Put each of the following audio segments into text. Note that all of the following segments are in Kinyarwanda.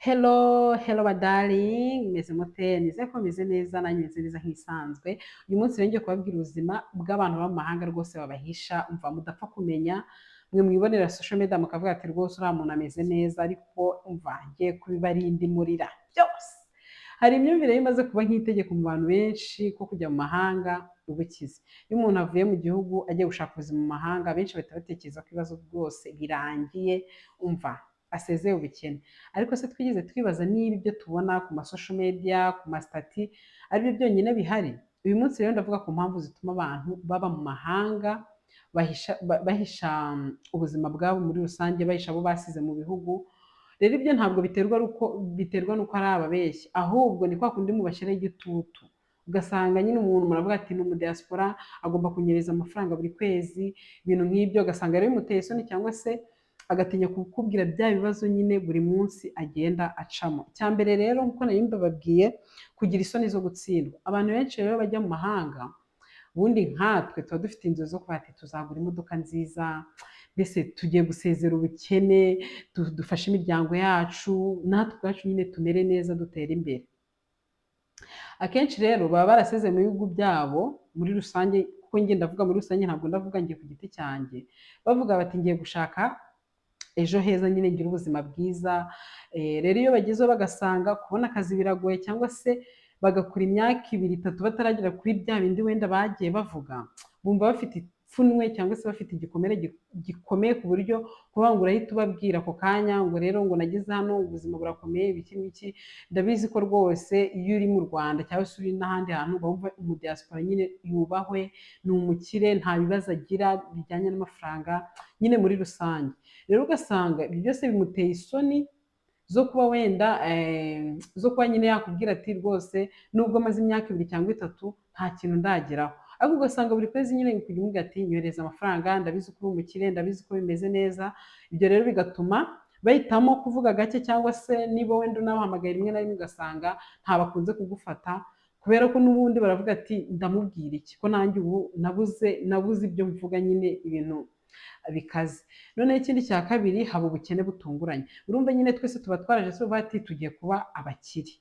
Hello, hello my darling, meze mute, nizeye ko meze neza, nanjye meze neza nk'isanzwe. Uyu munsi rero ngiye kubabwira ubuzima bw'abantu baba mu mahanga rwose babahisha, umva mudapfa kumenya, mwe mwibonera social media mukavuga ati rwose uriya muntu ameze neza, ariko umva ngiye kubibarinda imurira byose. Hari imyumvire imaze kuba nk'itegeko mu bantu benshi ko kujya mu mahanga ubukize. Iyo umuntu avuye mu gihugu agiye gushaka ubuzima mu mahanga, benshi bahita batekereza ko ibibazo byose birangiye, umva asezeye ubukene. Ariko se twigeze twibaza niba ibyo tubona ku masosho media, ku masitati aribyo byonyine bihari? Uyu munsi rero ndavuga ku mpamvu zituma abantu baba mu mahanga bahisha ubuzima bwabo muri rusange, bahisha abo basize mu bihugu. Rero ibyo ntabwo biterwa n'uko ari ababeshyi, ahubwo ni kwa kundi mubashyiraho igitutu, ugasanga nyine umuntu muravuga ati ni umudiyasipora agomba kunyereza amafaranga buri kwezi, ibintu nk'ibyo, ugasanga rero bimuteye isoni cyangwa se agatinya kukubwira bya bibazo nyine buri munsi agenda acamo. Icya mbere rero nk'uko nari mbababwiye, kugira isoni zo gutsindwa. Abantu benshi rero bajya mu mahanga, ubundi nkatwe tuba dufite inzozi zo kuba ati tuzagura imodoka nziza, mbese tugiye gusezera ubukene, dufashe imiryango yacu, natwe ubwacu nyine tumere neza, dutere imbere. Akenshi rero baba baraseze mu bihugu byabo muri rusange, kuko njye ndavuga muri rusange, ntabwo ndavuga njye ku giti cyanjye, bavuga bati ngiye gushaka ejo heza, nyine ngira ubuzima bwiza. Rero iyo bagezeho bagasanga kubona akazi biragoye, cyangwa se bagakora imyaka 2-3 bataragera kuri bya bindi wenda bagiye bavuga, bumva bafite ipfunwe cyangwa se bafite igikomere gikomeye, ku buryo kuvuga ngo urahita ubabwira ako kanya ngo rero ngo nageze hano ubuzima burakomeye ibiki n'iki. Ndabizi ko rwose iyo uri mu Rwanda cyangwa se uri n'ahandi hantu bumva umudiyasipora nyine yubahwe, ni umukire, nta bibazo agira bijyanye n'amafaranga nyine muri rusange. Rero ugasanga ibyo byose bimuteye isoni zo kuba wenda zo kuba nyine yakubwira ati rwose nubwo amaze imyaka 2 cyangwa 3 nta kintu ndageraho, ariko ugasanga buri kwezi nyine kujya umubwira ati nyohereza amafaranga, ndabizi ko uri umukire, ndabizi ko bimeze neza. Ibyo rero bigatuma bahitamo kuvuga gake, cyangwa se niba wenda unabahamagaye rimwe na rimwe ugasanga ntabakunze kugufata, kubera ko n'ubundi baravuga ati ndamubwira iki ko nanjye ubu nabuze ibyo mvuga, nyine ibintu bikaze. Noneho ikindi cya kabiri, haba ubukene butunguranye. Urumva nyine twese tuba twaraje tuvuga ati tugiye kuba abakire.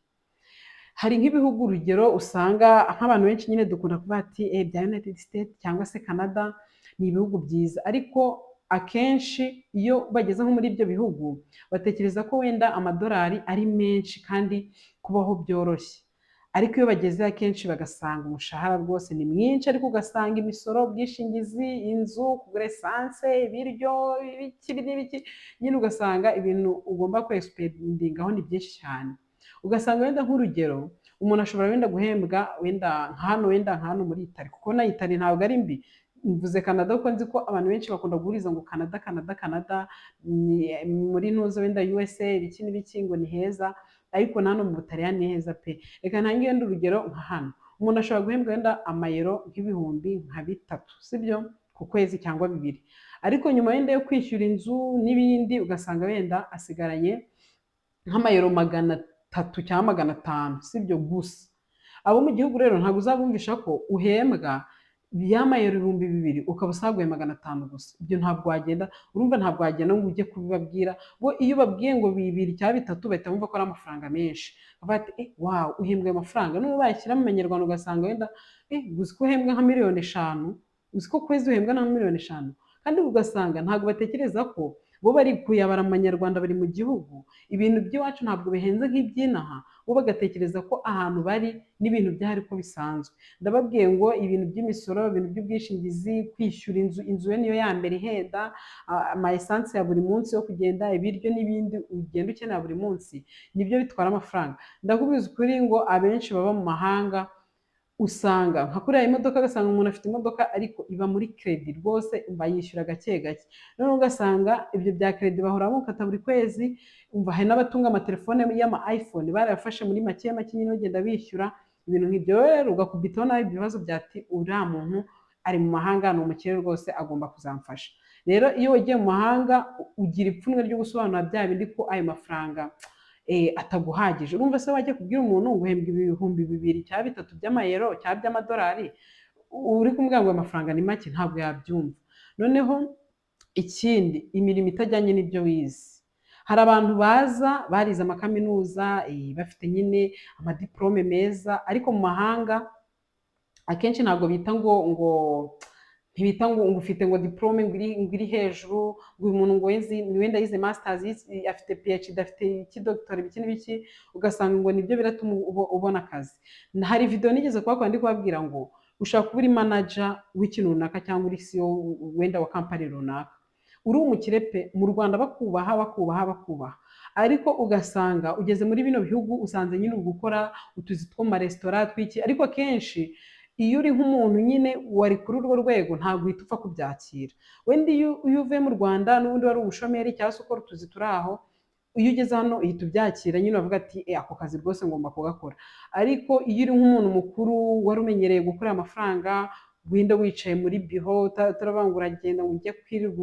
Hari nk'ibihugu urugero usanga nk'abantu benshi nyine dukunda kuvuga ati bya United States cyangwa se Canada ni ibihugu byiza, ariko akenshi iyo bageze nko muri ibyo bihugu batekereza ko wenda amadolari ari menshi kandi kubaho byoroshye, ariko iyo bageze akenshi bagasanga umushahara rwose ni mwinshi, ariko ugasanga imisoro, ubwishingizi, inzu, kugura esanse, ibiryo, ibiki n'ibiki, nyine ugasanga ibintu ugomba kwesipendingaho ni byinshi cyane. Ugasanga wenda nk'urugero umuntu ashobora wenda guhembwa wenda nka hano muri Itali, kuko na Itali ntabwo ari mbi. Mvuze Canada kuko nzi ko abantu benshi bakunda guhuriza ngo Canada muri ntuzo wenda USA ibiki n'ibiki ngo ni heza, ariko na hano mu Butaliyani ni heza pe. Reka ntange wenda urugero nka hano, umuntu ashobora guhembwa wenda amayero nk'ibihumbi nka 3, sibyo, ku kwezi cyangwa 2, ariko nyuma wenda yo kwishyura inzu n'ibindi ugasanga wenda asigaranye nk'amayero 300 cyangwa 500, sibyo gusa. Abo mu gihugu rero ntabwo uzabumvisha ko uhembwa y'amayero 2000 ukaba usaguye 500 gusa. Ibyo ntabwo wagenda, urumva ntabwo wagenda ngo ujye kubibabwira, bo iyo babwiye ngo 2 cyangwa 3 bahita bumva ko ari amafaranga menshi, bavuga ati wow, uhembwa ayo mafaranga. Nubwo bayashyira mu manyarwanda ugasanga wenda uzi ko uhembwa nka 5,000,000, uzi ko kwezi uhembwa na 5,000,000, kandi ugasanga ntabwo batekereza ko bo bari kuyabara mu manyarwanda, bari mu gihugu. Ibintu by'iwacu ntabwo bihenze nk'iby'inaha, bo bagatekereza ko ahantu bari n'ibintu byahari ko bisanzwe. Ndababwiye ngo ibintu by'imisoro, ibintu by'ubwishingizi, kwishyura inzu yo niyo ya mbere ihenda, ama esanse ya buri munsi yo kugenda, ibiryo n'ibindi ugenda ukenera buri munsi, nibyo bitwara amafaranga. Ndakubwiza ukuri ngo abenshi baba mu mahanga usanga nka kuriya imodoka, ugasanga umuntu afite imodoka ariko iba muri kredi, rwose bayishyura gake gake. Noneho ugasanga ibyo bya kredi bahora bamukata buri kwezi. Umva hari n'abatunga amatelefone y'ama iPhone barayafashe muri make nyine bagenda bishyura ibintu nk'ibyo. Rero ugakubitaho nawe ibibazo byati uriya muntu ari mu mahanga, ni umukire rwose, agomba kuzamfasha. Rero iyo wagiye mu mahanga ugira ipfunwe ryo gusobanura bya bindi ko ayo mafaranga ataguhagije. Urumva se wajya kubwira umuntu ngo uhembwa ibihumbi 2 cyangwa 3 by'amayero cyangwa by'amadolari, uri kumubwira ngo amafaranga ni make? Ntabwo yabyumva. Noneho ikindi, imirimo itajyanye n'ibyo wize. hari abantu baza barize amakaminuza bafite nyine amadiplome meza, ariko mu mahanga akenshi ntabwo bita ngo ntibita ngo ufite ngo diplome ngo iri hejuru, ngo uyu muntu ngo wenda yize masters, afite PhD, afite iki doctor ibiki n'ibiki, ugasanga ngo nibyo biratuma ubona akazi. Hari video nigeze kubakora ndi kubabwira ngo ushaka kuba uri manager w'ikintu runaka cyangwa uri CEO wenda wa company runaka, uri umukire pe, mu Rwanda bakubaha bakubaha bakubaha, ariko ugasanga ugeze muri bino bihugu usanze nyine uri gukora utuzi two mu maresitora tw'iki, ariko akenshi iyo uri nk'umuntu nyine wari kuri urwo rwego ntabwo uhita upfa kubyakira. Wenda iyo uvuye mu Rwanda n'ubundi wari ubushomeri cyangwa se ukora utuzi turi aho, iyo ugeze hano uhita ubyakira nyine uvuga ati ako kazi rwose ngomba kugakora. Ariko iyo uri nk'umuntu mukuru wari umenyereye gukorera amafaranga, wenda wicaye muri biro utaravuga ngo uragenda ngo ujye kwirirwa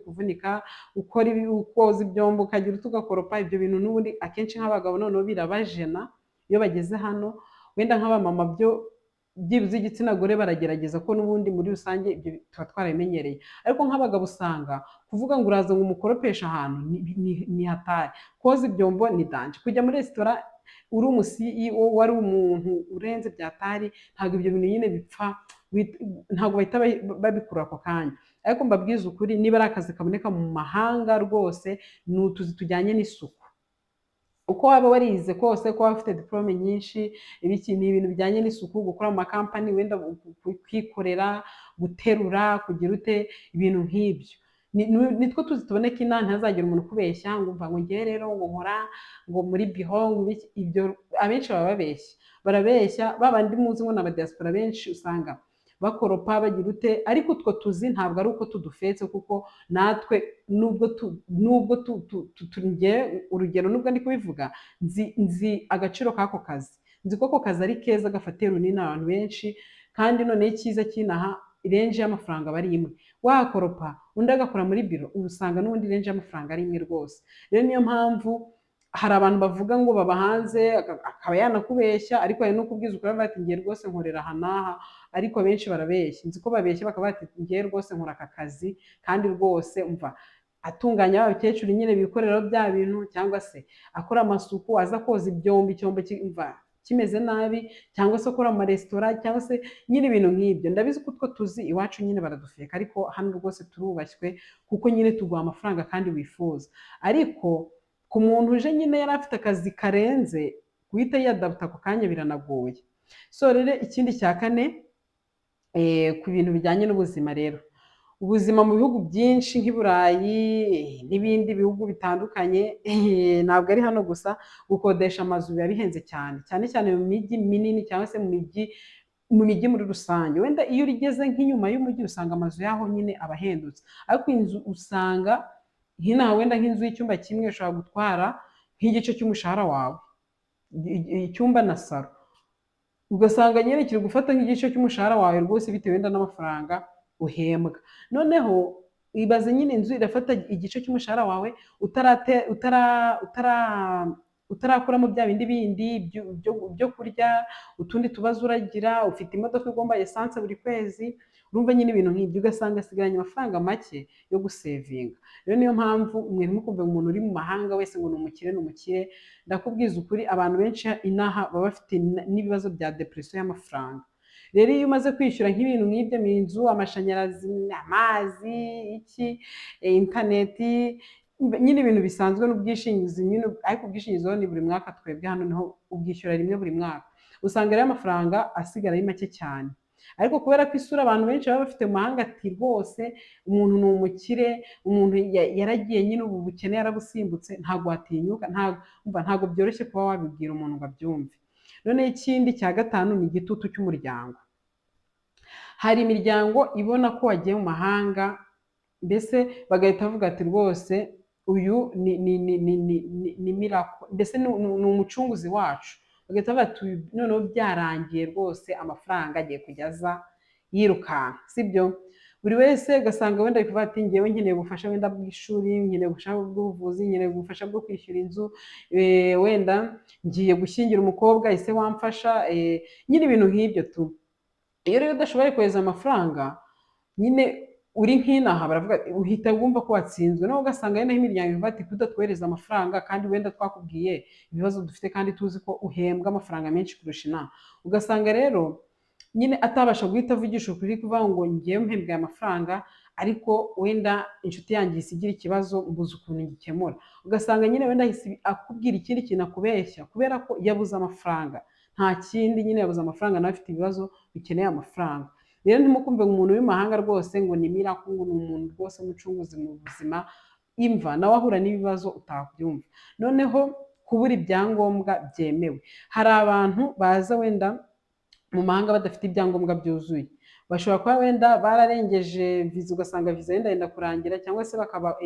uvunika ukoza ibyombo ukagira utugakoropa, ibyo bintu n'ubundi akenshi nk'abagabo noneho birabajena iyo bageze hano. Wenda nk'abamama byo byibuze igitsina gore baragerageza ko n'ubundi muri rusange ibyo tuba twarabimenyereye, ariko nk'abagabo usanga kuvuga ngo uraza ngo umukoropeshe ahantu ni hatari, koza ibyombo ni danje, kujya muri resitora uri CEO wari umuntu urenze byatari, ntabwo ibyo bintu nyine bipfa, ntabwo bahita babikura ako kanya. Ariko mbabwiza ukuri, niba ari akazi kaboneka mu mahanga rwose ni utuzi tujyanye n'isuku. Uko waba warize kose, ko waba ufite diplome nyinshi, ibiki ni ibintu bijyanye n'isuku, gukora mu makampani, wenda kwikorera, guterura, kugira ute, ibintu nk'ibyo nitwo tuzi tuboneka inaha. Ntihazagira umuntu ukubeshya ngo umva ngo ngewe rero ngo nkora ngo muri biro ngo ibiki, ibyo abenshi baba barabeshya, babandi muzi ngo n'abadiaspora benshi usanga bakoropa bagira ute, ariko utwo tuzi ntabwo ari uko tudufetse, kuko natwe nubwo urugero nubwo ndi kubivuga nzi agaciro k'ako kazi, nzi ko ako kazi ari keza, gafatiye runini abantu benshi, kandi noneho icyiza cy'inaha irenje y'amafaranga aba ari imwe. Wakoropa undi agakora muri biro, usanga n'ubundi irenje y'amafaranga ari imwe rwose. Rero niyo mpamvu hari abantu bavuga ngo baba hanze akaba yanakubeshya, ariko hari no kubwiza ukuri bati ngiye rwose nkorera aha n'aha, ariko benshi barabeshya, nzi ko babeshya bakaba bati ngiye rwose nkora aka kazi, kandi rwose umva atunganya abakecuru nyine bikorera bya bintu, cyangwa se akora amasuku, aza koza icyombo kimeze nabi, cyangwa se akora mu maresitora, cyangwa se nyine ibintu nk'ibyo. Ndabizi ko utwo tuzi iwacu nyine baradufeka, ariko hano rwose turubashywe, kuko nyine tuguha amafaranga kandi wifuza. Ariko ku muntu uje nyine yari afite akazi karenze, guhita yiyadaputa ako kanya biranagoye. So rero ikindi cya kane, ku bintu bijyanye n'ubuzima rero, ubuzima mu bihugu byinshi nk'i Burayi n'ibindi bihugu bitandukanye, ntabwo ari hano gusa, gukodesha amazu biba bihenze cyane, cyane cyane mu mijyi minini cyangwa se mu mijyi muri rusange. Wenda iyo urigeze nk'inyuma y'umujyi usanga amazu yaho nyine aba ahendutse, ariko inzu usanga hino wenda nk'inzu y'icyumba kimwe ushobora gutwara nk'igice cy'umushahara wawe, icyumba na salo, ugasanga nyine kiri gufata nk'igice cy'umushahara wawe rwose, bitewe wenda n'amafaranga uhembwa. Noneho ibaze nyine inzu irafata igice cy'umushahara wawe utarakuramo bya bindi byo kurya, utundi tubazo uragira, ufite imodoka igomba esanse buri kwezi, urumva nyine ibintu nk'ibyo, ugasanga asigaranye amafaranga make yo gusevinga. Rero niyo mpamvu mwe ntimukumve umuntu uri mu mahanga wese ngo ni umukire. Ndakubwiza ukuri, abantu benshi inaha baba bafite n'ibibazo bya depression y'amafaranga. Rero iyo umaze kwishyura nk'ibintu nk'ibyo mu nzu, amashanyarazi, amazi, interineti, nyine ibintu bisanzwe n'ubwishingizi nyine, ariko ubwishingizi ni buri mwaka, twebwe hano niho ubwishyura rimwe buri mwaka, usanga rero amafaranga asigara ari make cyane. Ariko kubera ko isura abantu benshi baba bafite mu mahanga, ati rwose umuntu ni umukire, umuntu yaragiye nyine ubu bukene yarabusimbutse, ntabwo watinyuka, ntabwo byoroshye kuba wabibwira umuntu ngo abyumve. Noneho ikindi cya gatanu ni igitutu cy'umuryango. Hari imiryango ibona ko wagiye mu mahanga, mbese bagahita bavuga ati rwose uyu ni miracle, mbese ni umucunguzi wacu, bagahita bavuga ati noneho byarangiye rwose, amafaranga agiye kujya aza yirukanka, sibyo? Buri wese ugasanga wenda ari kuvuga ati ngewe nkeneye ubufasha wenda bw'ishuri, nkeneye ubufasha bw'ubuvuzi, nkeneye ubufasha bwo kwishyura inzu, wenda ngiye gushyingira umukobwa, ese wamfasha, nyine ibintu nk'ibyo tu. Iyo rero udashoboye kohereza amafaranga, nyine uri nk'inaha baravuga uhita wumva ko watsinzwe, nawe ugasanga yenda nk'imiryango ivuga ati kudatwohereza amafaranga kandi wenda twakubwiye ibibazo dufite kandi tuzi ko uhembwa amafaranga menshi kurusha inaha, ugasanga rero nyine atabasha guhita avugisha ukuri kuvuga ngo ngewe mpembwe aya mafaranga ariko wenda inshuti yanjye isigira ikibazo mbuze ukuntu ngikemura, ugasanga nyine wenda ahise akubwira ikindi kintu akubeshya kubera ko yabuze amafaranga, nta kindi nyine yabuze amafaranga nawe afite ibibazo bikeneye amafaranga. Rero ntimukumve ngo umuntu w'imahanga rwose ngo ni miracle, ngo ni umuntu rwose w'umucunguzi mu buzima, imva nawe ahura n'ibibazo utabyumva. Noneho kubura ibyangombwa byemewe, hari abantu baza wenda mu mahanga badafite ibyangombwa byuzuye, bashobora kuba wenda bararengeje viza ugasanga viza yenda yenda kurangira, cyangwa se bakaba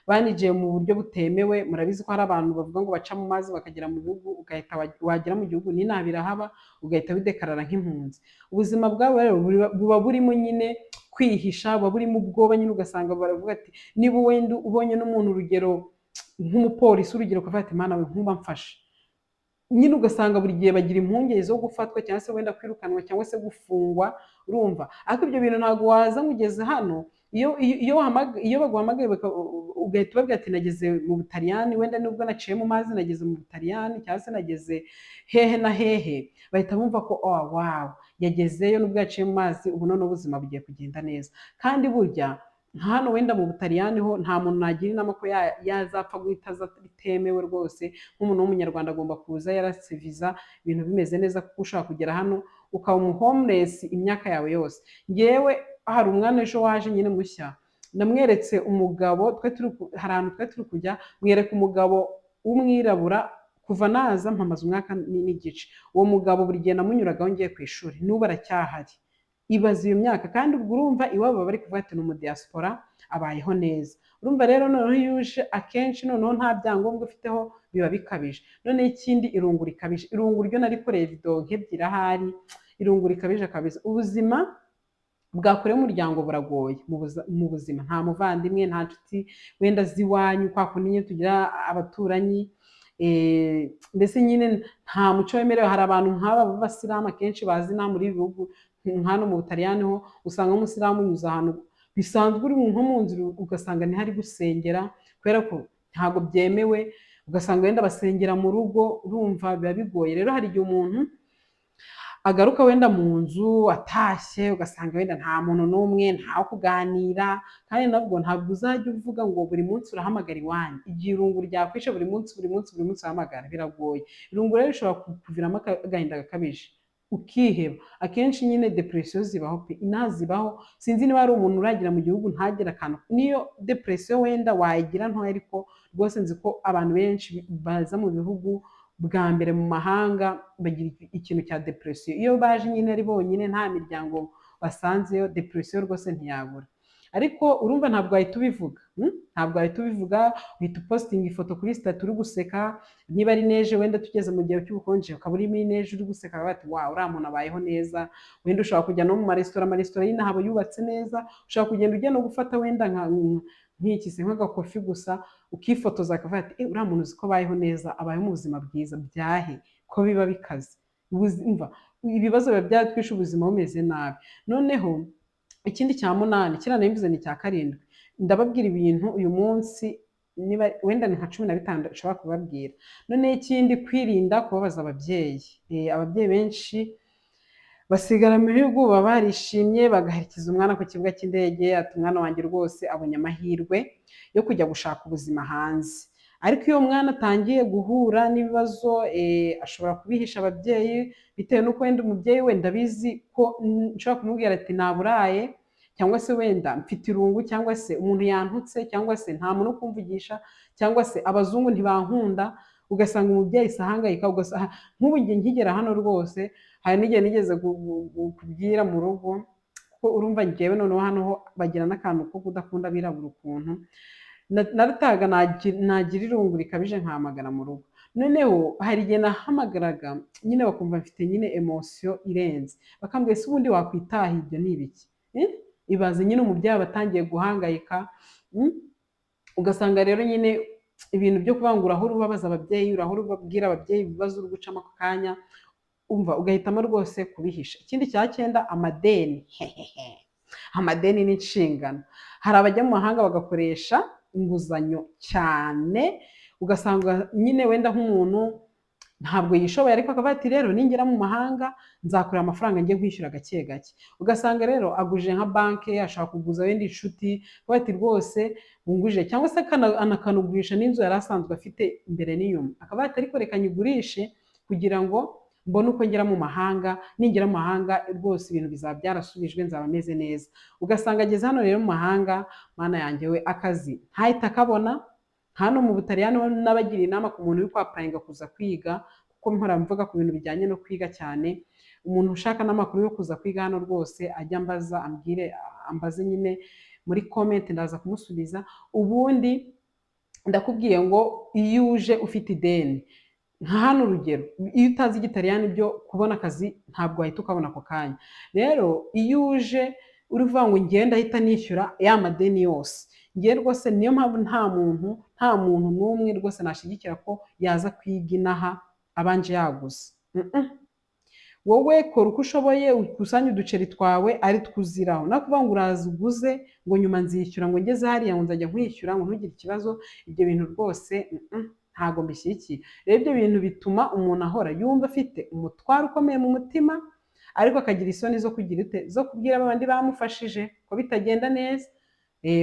banigiye mu buryo butemewe. Murabizi ko hari abantu bavuga ngo baca mu mazi bakagera mu gihugu, ugahita wagera mu gihugu n'inaha birahaba ugahita widekarara nk'impunzi. Ubuzima bwabo rero buba burimo nyine kwihisha, buba burimo ubwoba nyine, ugasanga baravuga ati niba wenda ubonye n'umuntu urugero nk'umupolisi urugero ukavuga ati mana we nkuba mfashe, nyine ugasanga buri gihe bagira impungenge zo gufatwa cyangwa se wenda kwirukanwa cyangwa se gufungwa, urumva. Ariko ibyo bintu ntabwo waza ngo ugeze hano, iyo baguhamagaye ugahita ubabwira ati nageze mu Butaliyani, wenda nubwo naciye mu mazi nageze mu Butaliyani cyangwa se nageze hehe na hehe, bahita bumva ko oh wow yagezeyo nubwo yaciye mu mazi, ubu none ubuzima bugiye kugenda neza. Kandi burya hano wenda mu Butaliyani ho nta muntu nagira inama ko yazapfa guhita aza bitemewe rwose. Nk'umuntu w'umunyarwanda agomba kuza yarase viza, ibintu bimeze neza, kuko ushaka kugera hano ukaba umu homeless imyaka yawe yose. Ngewe hari umwana ejo waje nyine mushya, namweretse umugabo hari ahantu twari turi kujya, mwereka umugabo w'umwirabura kuva naza mpamaze umwaka n'igice, uwo mugabo buri gihe namunyuragaho ngiye ku ishuri, n'ubu aracyahari. Ibaza iyo myaka, kandi ubwo urumva iwabo bari kuvuga ati ni umudiyasipora abayeho neza. Urumva rero noneho iyo uje akenshi noneho nta byangombwa ufiteho biba bikabije. Noneho ikindi irungu rikabije, irungu ryo narikoreye video nk'ebyiri ahari, irungu rikabije kabisa. Ubuzima bwa kure y'umuryango buragoye mu buzima, nta muvandimwe nta nshuti wenda z'iwanyu kwa kundi nyine tugira abaturanyi, mbese nyine nta muco wemerewe. Hari abantu nk'aba b'abasilamu akenshi bazi nta muri ibi bihugu hano mu Butaliyani ho usanga umusilamu unyuze ahantu bisanzwe uri nko mu nzira ugasanga ntihari gusengera kubera ko ntabwo byemewe, ugasanga wenda basengera mu rugo, urumva biba bigoye. Rero hari igihe umuntu agaruka wenda mu nzu atashye, ugasanga wenda nta muntu n'umwe, ntawe kuganira, kandi nabwo ntabwo uzajya uvuga ngo buri munsi urahamagara iwanyu. Igihe irungu ryakwishe buri munsi uhamagara, biragoye. Irungu rero rishobora kuviramo agahinda gakabije ukiheba. Akenshi nyine depression zibaho pe, inaha zibaho. Sinzi niba hari umuntu uragira mu gihugu ntagire akantu, niyo depression wenda wayigira ntoya, ariko rwose nzi ko abantu benshi baza mu bihugu bwa mbere mu mahanga bagira ikintu cya depression. Iyo baje nyine ari bonyine nta miryango basanzeyo, depression rwose ntiyabura. Ariko urumva ntabwo wahita ubivuga, ntabwo wahita ubivuga, uhita upostinga ifoto kuri sitati uri guseka. Niba ari neje wenda tugeze mu gihe cy'ubukonje ukaba urimo neje uri guseka, bati wow uriya muntu abayeho neza. Wenda ushobora kujya no mu amaresitora y'inaha aba yubatse neza, ushobora kugenda ujya no gufata wenda nk'iki se nk'agakofi gusa ukifotoza, akavuga ati uriya muntu uzi ko abayeho neza, abayeho mu buzima bwiza. Byahe ko biba bikaze, ibibazo biba byatwishe, ubuzima bumeze nabi. Noneho ikindi cya munani, kiriya nabivuze ni icya karindwi, ndababwira ibintu uyu munsi niba wenda ni nka 15 ushobora kubabwira. Noneho ikindi, kwirinda kubabaza ababyeyi. Ababyeyi benshi basigara mu bihugu baba barishimye, bagaherekeza umwana ku kibuga cy'indege, ati umwana wanjye rwose abonye amahirwe yo kujya gushaka ubuzima hanze. Ariko iyo umwana atangiye guhura n'ibibazo, ashobora kubihisha ababyeyi, bitewe n'uko wenda umubyeyi wenda abizi ko nshobora kumubwira ati naburaye, cyangwa se wenda mfite irungu, cyangwa se umuntu yantutse, cyangwa se nta muntu kumvugisha, cyangwa se abazungu ntibankunda. Ugasanga umubyeyi ahangayika. Nk'ubu njye nkigera hano rwose hari n'igihe nigeze kubwira mu rugo ko urumva njyewe noneho hano ho bagira n'akantu ko kudakunda abirabura ukuntu, narataga nagira irungu rikabije nkahamagara mu rugo. Noneho hari igihe nahamagaraga nyine bakumva mfite nyine emotion irenze, bakambwira ese ubundi wakwitaha ibyo ni ibiki? Ibaze nyine umubyeyi aba atangiye guhangayika. Ugasanga rero nyine ibintu byo kuvuga ngo urahora ubabaza ababyeyi, urahora ubabwira ababyeyi ibibazo uri gucamo ako kanya, umva ugahitamo rwose kubihisha. Ikindi cya 9, amadeni. amadeni n'inshingano. Hari abajya mu mahanga bagakoresha inguzanyo cyane, ugasanga nyine wenda nk'umuntu ntabwo yishoboye ariko akavuga ati rero ningera mu mahanga nzakorera amafaranga njye nkwishyura gake gake. Ugasanga rero aguje nka banki, ashaka kuguza wenda inshuti, akavuga ati rwose wunguje, cyangwa se akanagurisha n'inzu yari asanzwe afite imbere n'inyuma, akavuga ati ariko reka nyigurishe kugira ngo mbone uko ngera mu mahanga, ningera mu mahanga rwose ibintu bizaba byarasubijwe, nzaba meze neza. Ugasanga ageze hano rero mu mahanga, mana yanjye we akazi ntahita akabona. Hano mu Butaliyani n'abagira inama ku muntu uri kwapurayinga kuza kwiga, kuko mpora mvuga ku bintu bijyanye no kwiga cyane. Umuntu ushaka n'amakuru yo kuza kwiga hano rwose ajya ambaza, ambaze nyine muri komenti ndaza kumusubiza. Ubundi ndakubwiye ngo iyo uje ufite ideni, nka hano urugero, iyo utazi igitaliyani byo kubona akazi ntabwo wahita ukabona ako kanya. Rero iyo uje uri kuvuga ngo ngenda ahita nishyura ya madeni yose, ngiye rwose niyo mpamvu nta muntu n'umwe rwose nashyigikira ko yaza kwiga inaha abanje yaguze. Wowe kora uko ushoboye, ukusanye uduceri twawe ari twuziraho, nakuvuga ngo uraza uguze ngo nyuma nzishyura, ngo ngeze hariya ngo nzajya nkwishyura ngo ntugire ikibazo. Ibyo bintu rwose ntabwo mbishyigikiye. Rero ibyo bintu bituma umuntu ahora yumva afite umutwaro ukomeye mu mutima, ariko akagira isoni zo kubwira abandi bamufashije ko bitagenda neza.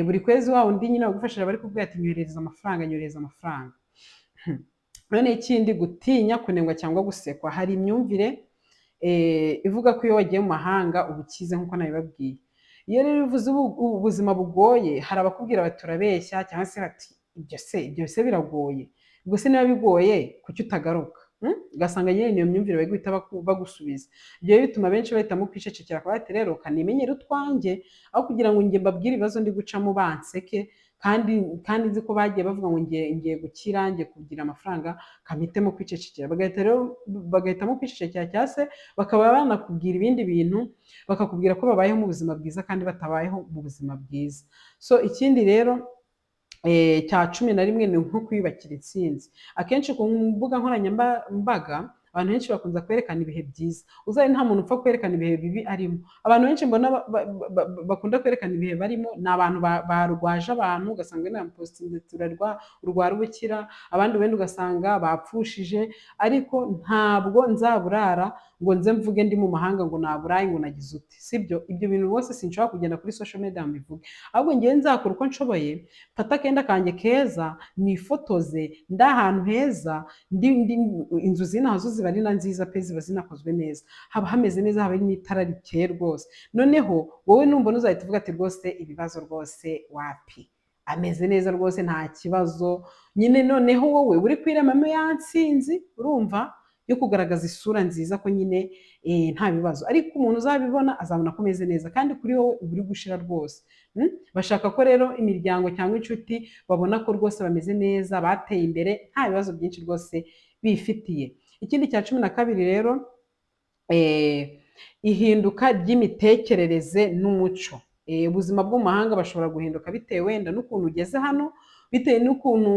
Buri kwezi wa undi nyine wagufashije bari kubwira ati nyohereza amafaranga. None ikindi, gutinya kunengwa cyangwa gusekwa. Hari imyumvire ivuga ko iyo wagiye mu mahanga uba ukize, nk'uko nabibabwiye. Iyo rero uvuze ubuzima bugoye, hari abakubwira bati turabeshya, cyangwa se bati ibyo se biragoye, ubwo se niba bigoye kuki utagaruka? Ugasanga nyine niyo myumvire bari guhita bagusubiza. Ibyo bituma benshi bahitamo kwicecekera, akaba ati rero kanimenyere utwanjye, aho kugira ngo njye mbabwire ibibazo ndi gucamo banseke, kandi nzi ko bagiye bavuga ngo ngiye gukira, ngiye kugira amafaranga, kamitemo kwicecekera. Bagahitamo kwicecekera, cyangwa se bakaba banakubwira ibindi bintu, bakakubwira ko babayeho mu buzima bwiza kandi batabayeho mu buzima bwiza. So ikindi rero cya 11 ni nko kwiyubakira intsinzi. Akenshi ku mbuga nkoranyambaga abantu benshi bakunze kwerekana ibihe byiza. Uzaye nta muntu upfa kwerekana ibihe bibi arimo. Abantu benshi mbona bakunda kwerekana ibihe barimo ni abantu barwaje abantu, ugasanga na postinze urwara ubukira, abandi wenda ugasanga bapfushije. Ariko ntabwo nzaburara ngo nze mvuge ndi mu mahanga ngo naburaye ngo nagize uti, sibyo? Ibyo bintu rwose sinshobora kugenda kuri social media mbivuge, ahubwo ngiye nzakora uko nshoboye, mfata akenda kanjye keza nifotoze ndi ahantu heza, inzu zinaho zo ziba ari na nziza pe, ziba zinakozwe neza, haba hameze neza, haba hari n'itara rikeye rwose. Noneho wowe numbona uzahita uvuga ati rwose ibibazo rwose wapi, ameze neza rwose nta kibazo nyine. Noneho wowe uri kwiremamo ya ntsinzi, urumva, yo kugaragaza isura nziza ko nyine nta bibazo. Ariko umuntu uzabibona azabona ko umeze neza, kandi kuri wowe uri gushira rwose. Bashaka ko rero imiryango cyangwa inshuti babona ko rwose bameze neza, bateye imbere, nta bibazo byinshi rwose bifitiye. Ikindi cya 12 rero, ihinduka ry'imitekerereze n'umuco. Ubuzima bwo mu mahanga bashobora guhinduka bitewe wenda n'ukuntu ugeze hano, bitewe n'ukuntu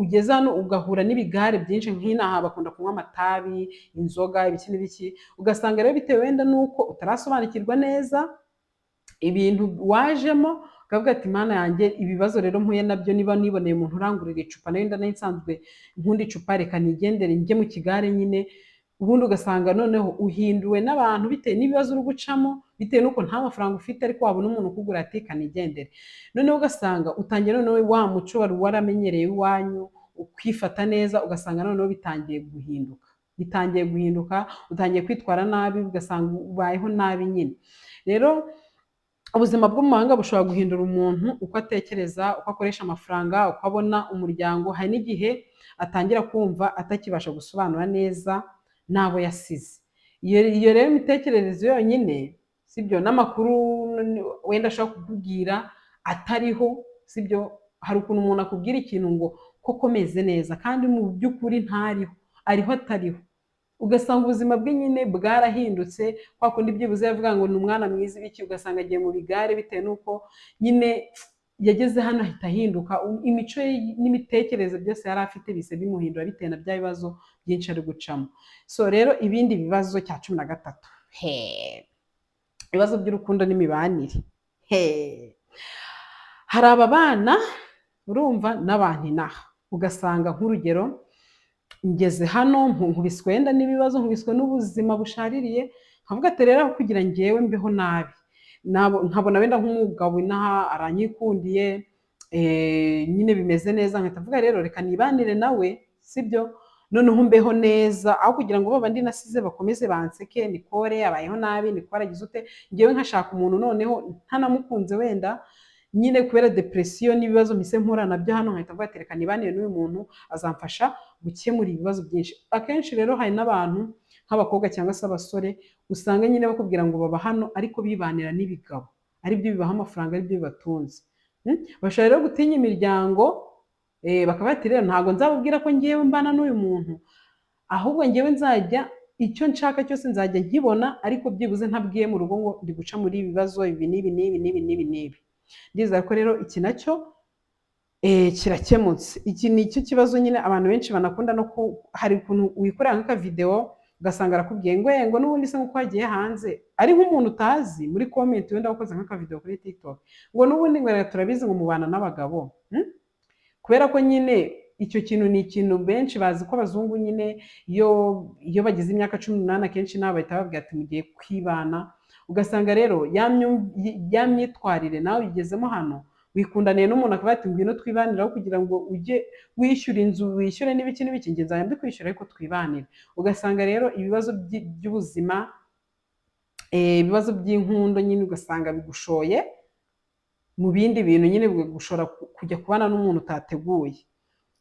ugeze hano ugahura n'ibigare byinshi. Nk'inaha bakunda kunywa amatabi, inzoga, ibiki n'ibiki. Ugasanga rero bitewe wenda n'uko utarasobanukirwa neza ibintu wajemo, ukavuga ati mana yanjye, ibibazo rero mpuye nabyo, niba niboneye umuntu urangurira icupa, nayo nda nsanzwe nkunda icupa, reka nigendere njye mu kigare nyine. Ubundi ugasanga noneho uhinduwe n'abantu bitewe n'ibibazo uri gucamo, bitewe n'uko nta mafaranga ufite, ariko wabona umuntu ukugura ati kanigendere. Noneho ugasanga utangiye noneho wa muco wari waramenyereye iwanyu, ukifata neza, ugasanga noneho bitangiye guhinduka, utangiye kwitwara nabi, ugasanga ubayeho nabi nyine. Rero ubuzima bwo mu mahanga bushobora guhindura umuntu uko atekereza, uko akoresha amafaranga, uko abona umuryango. Hari n'igihe atangira kumva atakibasha gusobanura neza n'abo yasize. Iyo rero imitekerereze yonyine, sibyo, n'amakuru wenda ashobora kukubwira atariho, sibyo. Hari ukuntu umuntu akubwira ikintu ngo koko meze neza, kandi mu by'ukuri ntariho, ariho atariho. Ugasanga ubuzima bwe nyine bwarahindutse, kwa kundi byibuze yavuga ngo ni umwana mwiza ibiki, ugasanga agiye mu bigare bitewe n'uko nyine yageze hano ahita ahinduka. Imico n'imitekerereze byose yari afite bise bimuhindura bitewe na bya bibazo byinshi ari gucamo. So rero ibindi bibazo cya 13, ibibazo by'urukundo n'imibanire. Hari aba bana urumva n'abantu inaha, ugasanga nk'urugero ngeze hano nkubiswe wenda n'ibibazo, nkubiswe n'ubuzima bushaririye, nkavuga ati rero aho kugira njyewe mbeho nabi, nkabona wenda nk'umugabo inaha aranyikundiye, nyine bimeze neza, nkahita mvuga rero reka nibanire nawe, sibyo? Noneho mbeho neza, aho kugira ngo babandi nasize bakomeze banseke, Nicole abayeho nabi, Nicole agize ute, njyewe nkashaka umuntu noneho ntanamukunze wenda, nyine kubera depression n'ibibazo mpise mpura nabyo hano, nkahita mvuga ati reka nibanire n'uyu muntu azamfasha gukemura ibibazo byinshi. Akenshi rero hari n'abantu nk'abakobwa cyangwa se abasore usanga nyine bakubwira ngo baba hano ariko bibanira n'ibigabo, aribyo bibaha amafaranga, aribyo bibatunze. Bashobora rero gutinya imiryango, bakaba bati rero ntabwo nzababwira ko ngewe mbana n'uyu muntu, ahubwo ngewe nzajya icyo nshaka cyose nzajya nkibona, ariko byibuze ntabwiye mu rugo ngo ndi guca muri ibi bibazo ibi n'ibi n'ibi n'ibi n'ibi n'ibi. Ndizera ko rero iki nacyo kirakemutse. Iki ni cyo kibazo nyine abantu benshi banakunda, no hari ukuntu wikorera nk'akavideo ugasanga arakubwiye ngo n'ubundi se nk'uko wagiye hanze, ari nk'umuntu utazi muri comment wenda wakoze nk'akavideo kuri TikTok, ngo n'ubundi ngo turabizi ngo mubana n'abagabo. Kubera ko nyine icyo kintu ni ikintu benshi bazi ko abazungu nyine iyo bagize imyaka 18 akenshi nabo bahita babwira ati mugiye kwibana, ugasanga rero ya myitwarire nawe bigezemo hano, wikundaniye n'umuntu akaba ati ngwino twibaniraho kugira ngo ujye wishyura inzu, wishyure n'ibiki n'ibiki, nge nzajya mbikwishyura ariko twibanire. Ugasanga rero ibibazo by'ubuzima, ibibazo by'inkundo nyine ugasanga bigushoye mu bindi bintu, nyine gushora kujya kubana n'umuntu utateguye.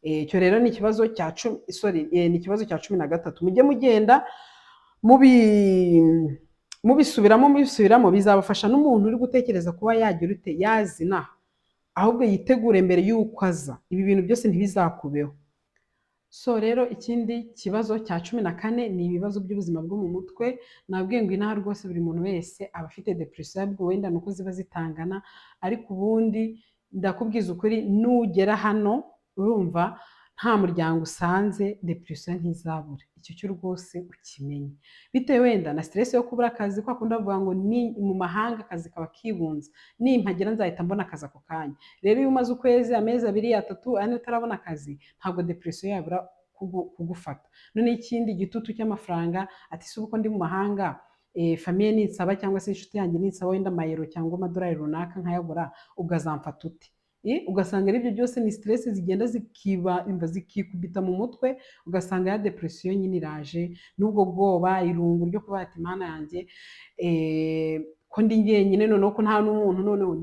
Icyo rero ni ikibazo cya 13. Mujye mugenda mubisubiramo, bizabafasha n'umuntu uri gutekereza kuba yagira ute yazina, ahubwo yitegure mbere y'uko aza, ibi bintu byose ntibizakubeho. So rero ikindi kibazo cya 14 ni ibibazo by'ubuzima bwo mu mutwe. Nabwiye ngo inaha rwose buri muntu wese aba afite depression, bwo wenda nuko ziba zitangana, ariko ubundi ndakubwiza ukuri, nugera hano urumva nta muryango usanze, depression ntizabura. Icyo cyo rwose ukimenye, bitewe wenda na stress yo kubura akazi, kwa kundi bavuga ngo ni mu mahanga akazi kaba kibunza, nimpagera nzahita mbona akazi ako kanya. Rero iyo umaze ukwezi, amezi 2, 3 ane utarabona akazi, ntabwo depression yabura kugufata. None ikindi igitutu cy'amafaranga, ati se uko ndi mu mahanga, famille ninsaba cyangwa se inshuti yanjye ninsaba wenda amayero cyangwa amadolari runaka nkayabura, ubwo azamfata ute? Ugasanga aribyo byose ni stress zigenda zikikubita mu mutwe, ugasanga ya depression nyine iraje, n'ubwo bwoba, irungu ryo kuba ati mana yanjye ko ndi njyenyine, noneho ko nta n'umuntu, noneho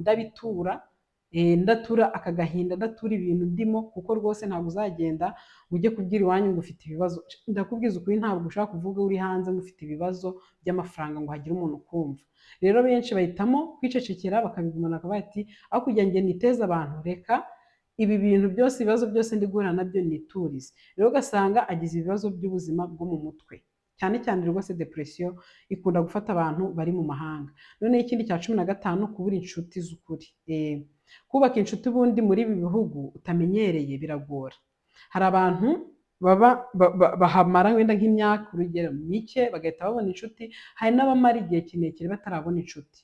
ndatura aka gahinda, ndatura ibintu ndimo, kuko rwose ntabwo uzagenda ujye kubwira iwanyu ngo ufite ibibazo. Ndakubwiza ukuri, ntabwo ushaka kuvuga uri hanze ngo ufite ibibazo by'amafaranga ngo hagire umuntu ukumva. Rero benshi bahitamo kwicecekera bakabigumana, bakaba bati aho kugira ngo niteze abantu, reka ibi bintu byose, ibibazo byose ndi guhura nabyo niturize. Rero ugasanga agize ibibazo by'ubuzima bwo mu mutwe, cyane cyane rwose depression ikunda gufata abantu bari mu mahanga. None ikindi cya 15, kubura inshuti z'ukuri. Kubaka inshuti ubundi muri ibi bihugu utamenyereye biragora. Hari abantu bahamara wenda nk'imyaka urugero mike bagahita babona inshuti, hari n'abamara igihe kirekire batarabona inshuti.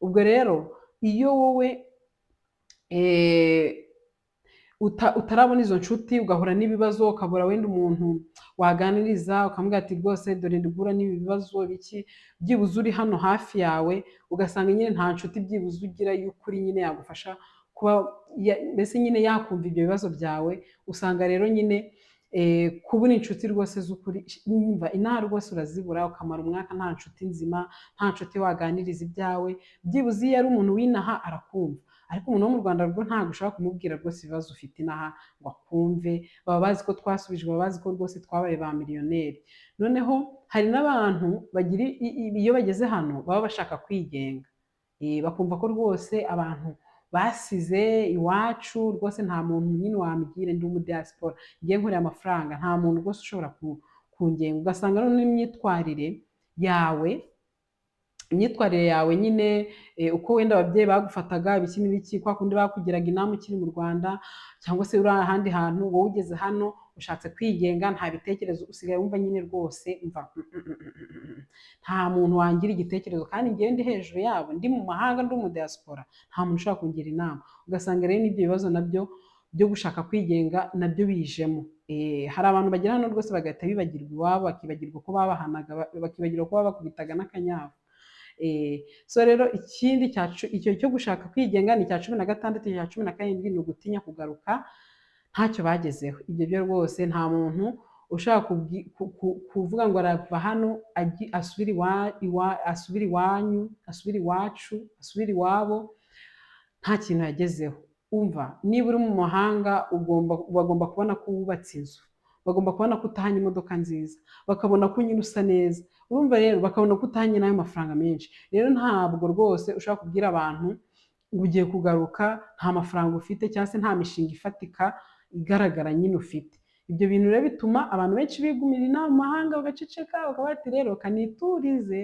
Ubwo rero iyo wowe utarabona izo nshuti, ugahura n'ibibazo, ukabura wenda umuntu waganiriza, ukamubwira ati rwose dore ndigura n'ibi bibazo biki, byibuze uri hano hafi yawe, ugasanga nyine nta nshuti byibuze ugira y'ukuri nyine yagufasha kuba mbese nyine yakumva ibyo bibazo byawe. Usanga rero nyine kubura inshuti rwose z'ukuri, inaha rwose urazibura, ukamara umwaka nta nshuti nzima, nta nshuti waganiriza ibyawe. Byibuze iyo ari umuntu w'inaha arakumva, ariko umuntu wo mu Rwanda rwo ntabwo ushobora kumubwira rwose ibibazo ufite inaha ngo akumve. Baba bazi ko twasubijwe, baba bazi ko rwose twabaye ba miliyoneri. Noneho hari n'abantu bagira iyo bageze hano baba bashaka kwigenga, bakumva ko rwose abantu basize iwacu rwose nta muntu nyine wambwira, ndi mu diaspora ngiye nkorera amafaranga, nta muntu rwose ushobora kungenga. Ugasanga none imyitwarire yawe nyine, uko wenda ababyeyi bagufataga ibiki n'ibiki, kwa kundi bakugiraga inama ukiri mu Rwanda cyangwa se uri ahandi hantu, wowe ugeze hano ushatse kwigenga, nta bitekerezo, usigaye wumva nyine rwose umva nta muntu wangira igitekerezo kandi ngewe ndi hejuru yabo ndi mu mahanga ndi mu diaspora nta muntu ushobora kungira inama ugasanga rero n'ibyo bibazo nabyo byo gushaka kwigenga nabyo bijemo hari abantu bagira hano rwose bagahita bibagirwa iwabo bakibagirwa ko babahanaga bakibagirwa ko babakubitaga n'akanyafu so rero ikindi icyo cyo gushaka kwigenga ni icya 16 icya 17 ni ugutinya kugaruka ntacyo bagezeho ibyo byo rwose nta muntu ushaka kuvuga ngo arava hano asubira iwanyu asubira iwacu asubira iwabo nta kintu yagezeho umva niba uri mu mahanga bagomba kubona ko wubatse inzu bagomba kubona ko utahanye imodoka nziza bakabona ko nyine usa neza urumva rero bakabona ko utahanye n'ayo mafaranga menshi rero ntabwo rwose ushaka kubwira abantu ngo ugiye kugaruka nta mafaranga ufite cyangwa se nta mishinga ifatika igaragara nyine ufite ibyo bintu rero bituma abantu benshi bigumira inama mu mahanga bagaceceka bakaba bati rero kaniturize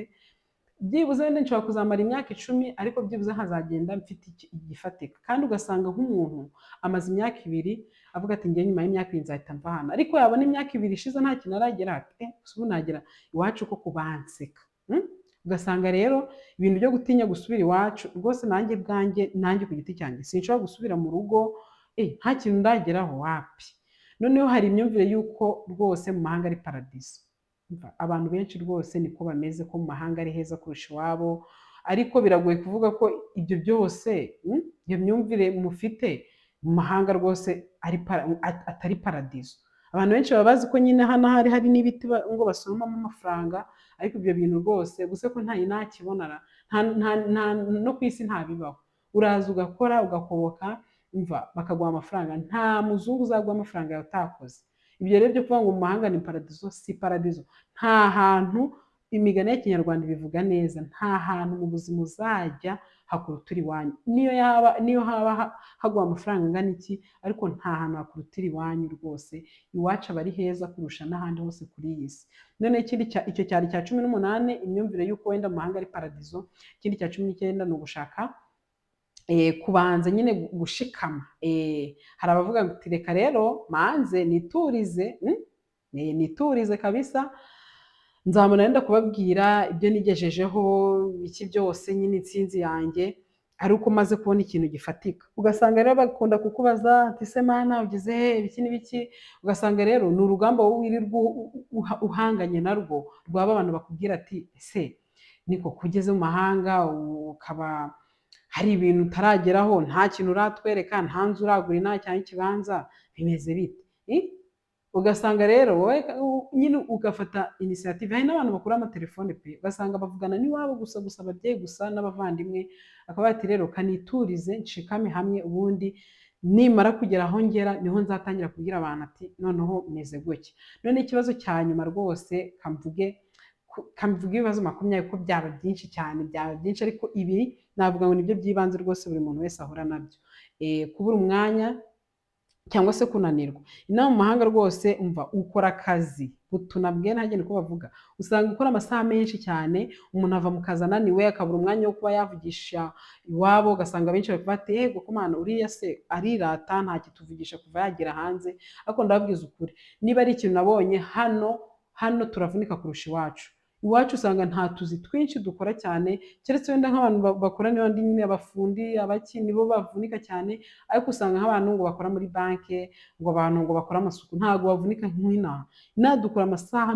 byibuze wenda nshobora kuzamara imyaka 10 ariko byibuze nkazagenda mfite igifatika kandi ugasanga nk'umuntu amaze imyaka 2 avuga ati ngiye nyuma y'imyaka 2 nzahita mva hano ariko yabona imyaka 2 ishize nta kintu aragera ati ubu nagera iwacu ko kubanseka ugasanga rero ibintu byo gutinya gusubira iwacu rwose nanjye ku giti cyanjye sinshobora gusubira mu rugo nta kintu ndageraho wapi noneho hari imyumvire y'uko rwose mu mahanga ari paradiso abantu benshi rwose niko bameze ko mu mahanga ari heza kurusha iwabo ariko biragoye kuvuga ko ibyo byose iyo myumvire mufite mu mahanga rwose atari paradiso abantu benshi baba bazi ko nyine hano hari n'ibiti ngo basoromamo amafaranga ariko ibyo bintu rwose gusa ko ntakibonara no ku isi ntabibaho uraza ugakora ugakoboka bakaguha amafaranga nta muzungu uzaguha amafaranga yawe utakoze ibyo rero byo kuvuga ngo mu mahanga ni paradiso si paradiso nta hantu imigani ya kinyarwanda ibivuga neza nta hantu mu buzima uzajya hakurutira iwanyu niyo haba haguha amafaranga angana iki ariko nta hantu hakurutira iwanyu rwose iwacu aba ari heza kurusha n'ahandi hose kuri iyi si none icyo cyari cya 18 imyumvire y'uko wenda mu mahanga ari paradiso ikindi cya 19 ni ugushaka kubanza nyine gushikama hari abavuga ngo reka rero manze niturize kabisa nzamuna wenda kubabwira ibyo nigejejeho iki byose nyine intsinzi yanjye ari uko maze kubona ikintu gifatika ugasanga rero bakunda kukubaza ati se mana ugeze he ibiki n'ibiki ugasanga rero ni urugamba wowe wirirwa uhanganye narwo rwaba abantu bakubwira ati ese niko kugeze mu mahanga ukaba hari ibintu utarageraho nta kintu uratwereka nta nzu uragura inaha cyangwa ikibanza bimeze bite ugasanga rero wowe nyine ugafata inisiyative hari n'abantu bakura amatelefone pe ugasanga bavugana n'iwabo gusa ababyeyi gusa n'abavandimwe akaba bati rero kaniturize nshikame hamwe ubundi nimara kugera aho ngera niho nzatangira kubwira abantu ati noneho meze gutya none ikibazo cya nyuma rwose kamvuge ibibazo 20 ko byaba byinshi cyane byaba byinshi ariko ibi navuga ngo nibyo byibanze rwose buri muntu wese ahura nabyo kubura umwanya cyangwa se kunanirwa inaha mu mahanga rwose ukora akazi butunabwe ntagende ko bavuga usanga ukora amasaha menshi cyane umuntu ava mu kazi ananiwe akabura umwanya wo kuba yavugisha iwabo ugasanga benshi bari bati yego ko mana uriya se arirata nta kituvugisha kuva yagera hanze ariko ndababwiza ukuri niba ari ikintu nabonye hano turavunika kurusha iwacu usanga nta tuzi twinshi dukora cyane keretse wenda nk'abantu bakora n'abandi nyine abafundi abaki nibo bavunika cyane ariko usanga nk'abantu ngo bakora muri banki ngo abantu ngo bakora amasuku ntabwo bavunika nk'inaha dukora amasaha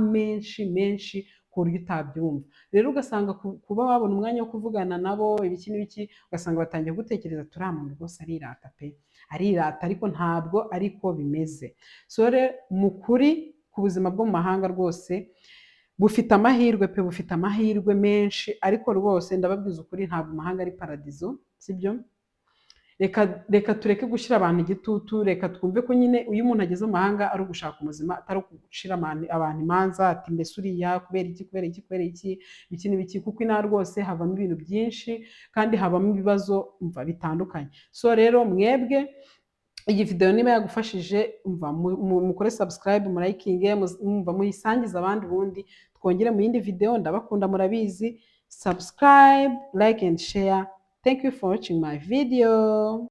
menshi ku buryo utabyumva rero ugasanga kuba wabona umwanya wo kuvugana nabo ibiki n'ibiki ugasanga batangiye gutekereza turiya muntu rwose arirata pe arirata ariko ntabwo ariko bimeze so rero mu kuri ku buzima bwo mu mahanga rwose bufite amahirwe menshi ariko rwose ndababwiza ukuri ntabwo amahanga ari paradizo sibyo reka tureke gushyira abantu igitutu reka twumve ko nyine uyu umuntu ageze mu mahanga ari ugushaka ubuzima atari gushira abantu imanza ati mbese uriya kubera iki n'ibiki kuko inaha rwose havamo ibintu byinshi kandi habamo ibibazo bitandukanye so rero mwebwe iyi video niba yagufashije mukore subscribe murayikinge muyisangiza abandi ubundi twongere mu yindi video ndabakunda murabizi subscribe like and share thank you for watching my video